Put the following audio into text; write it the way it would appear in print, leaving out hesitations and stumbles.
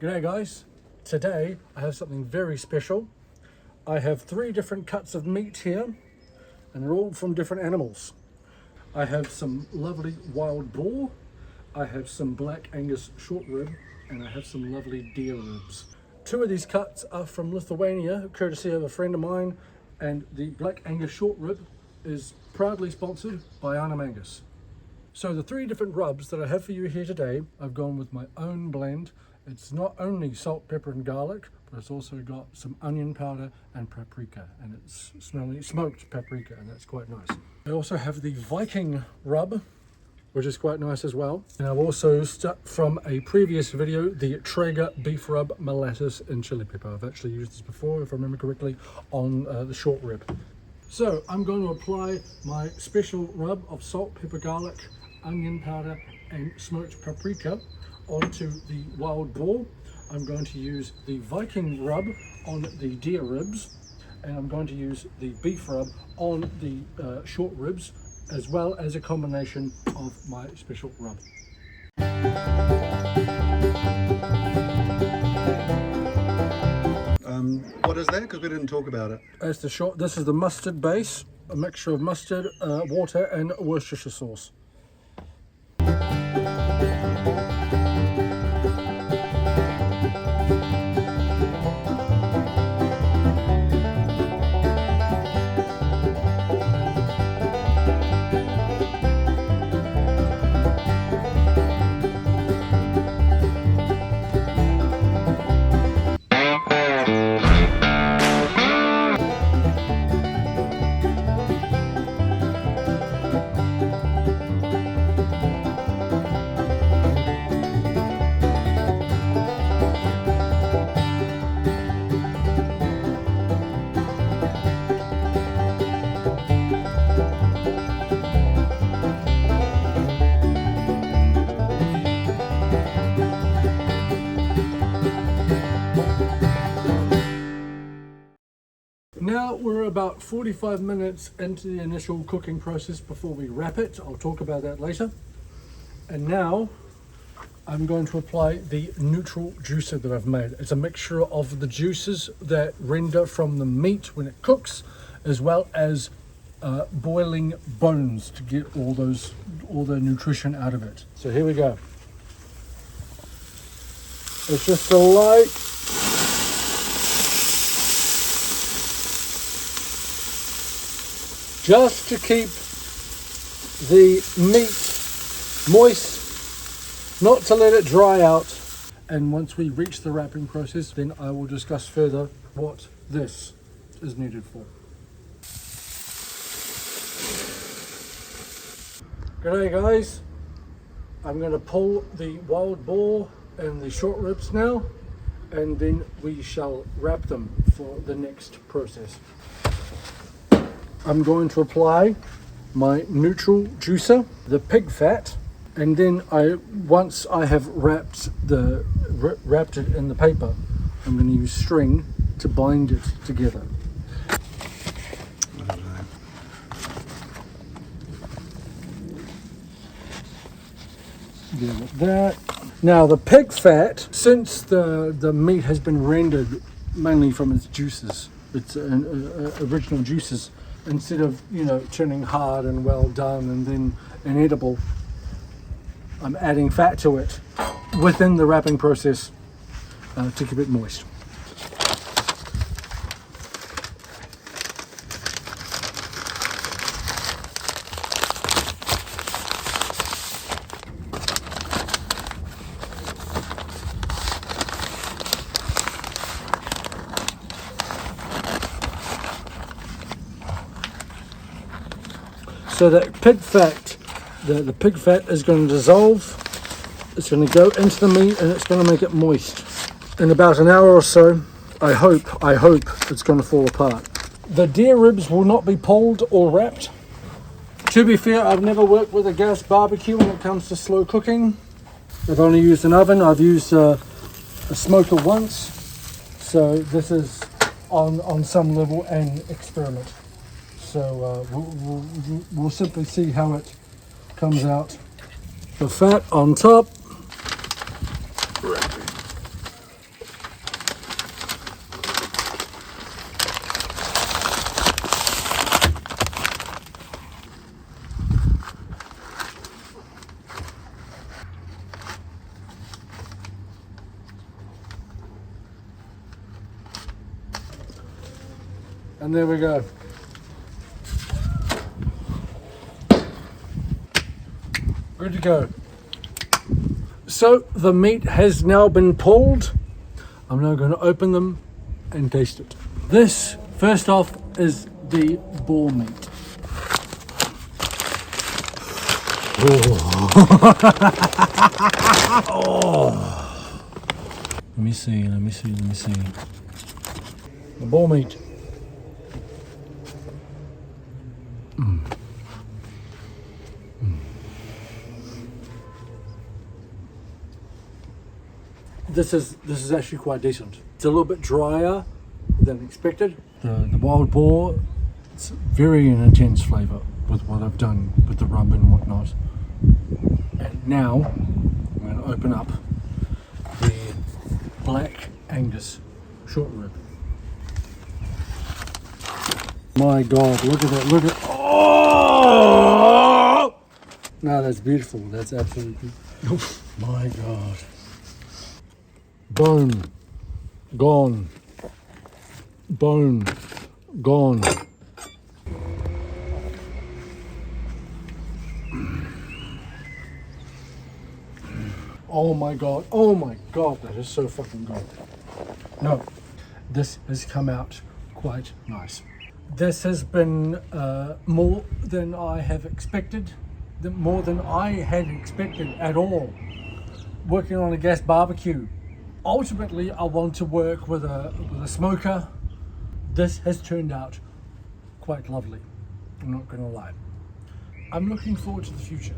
G'day guys, today I have something very special. I have 3 different cuts of meat here and they're all from different animals. I have some lovely wild boar, I have some black Angus short rib, and I have some lovely deer ribs. 2 of these cuts are from Lithuania, courtesy of a friend of mine, and the black Angus short rib is proudly sponsored by Arnhem Angus. So the 3 different rubs that I have for you here today, I've gone with my own blend. It's not only salt, pepper and garlic, but it's also got some onion powder and paprika, and it's smelling smoked paprika, and that's quite nice. I also have the Viking rub, which is quite nice as well. And I've also stuck from a previous video, the Traeger beef rub, molasses and chili pepper. I've actually used this before, if I remember correctly, on the short rib. So I'm going to apply my special rub of salt, pepper, garlic, onion powder and smoked paprika onto the wild boar. I'm going to use the Viking rub on the deer ribs, and I'm going to use the beef rub on the short ribs, as well as a combination of my special rub. What is that? Because we didn't talk about it. As the short, this is the mustard base, a mixture of mustard, water and Worcestershire sauce. Now we're about 45 minutes into the initial cooking process before we wrap it. I'll talk about that later. And now I'm going to apply the neutral juicer that I've made. It's a mixture of the juices that render from the meat when it cooks, as well as boiling bones to get all the nutrition out of it. So here we go. It's just a light just to keep the meat moist, not to let it dry out. And once we reach the wrapping process, then I will discuss further what this is needed for. G'day guys, I'm going to pull the wild boar and the short ribs now, and then we shall wrap them for the next process. I'm going to apply my neutral juicer, the pig fat, and then once I have wrapped it in the paper, I'm going to use string to bind it together. There with that. Now the pig fat, since the meat has been rendered mainly from its juices, its original juices, instead of, turning hard and well done and then inedible, I'm adding fat to it within the wrapping process to keep it moist. So that pig fat, the pig fat is going to dissolve, it's going to go into the meat and it's going to make it moist. In about an hour or so, I hope it's going to fall apart. The deer ribs will not be pulled or wrapped. To be fair, I've never worked with a gas barbecue when it comes to slow cooking. I've only used an oven. I've used a smoker once. So this is on some level an experiment. So we'll simply see how it comes out. The fat on top, And there we go. Good to go. So the meat has now been pulled. I'm now going to open them and taste it. This, first off, is the boar meat. Oh. Let me see. The boar meat. This is actually quite decent. It's a little bit drier than expected. The wild boar, it's very an intense flavour with what I've done with the rub and whatnot. And now I'm going to open up the Black Angus short rib. My God, look at that! Look at oh! No, that's beautiful. That's absolutely beautiful. My God. Bone gone. Bone gone. Oh my God, that is so fucking good. No, this has come out quite nice. This has been more than I have expected, more than I had expected at all. Working on a gas barbecue. Ultimately, I want to work with a smoker. This has turned out quite lovely. I'm not going to lie. I'm looking forward to the future.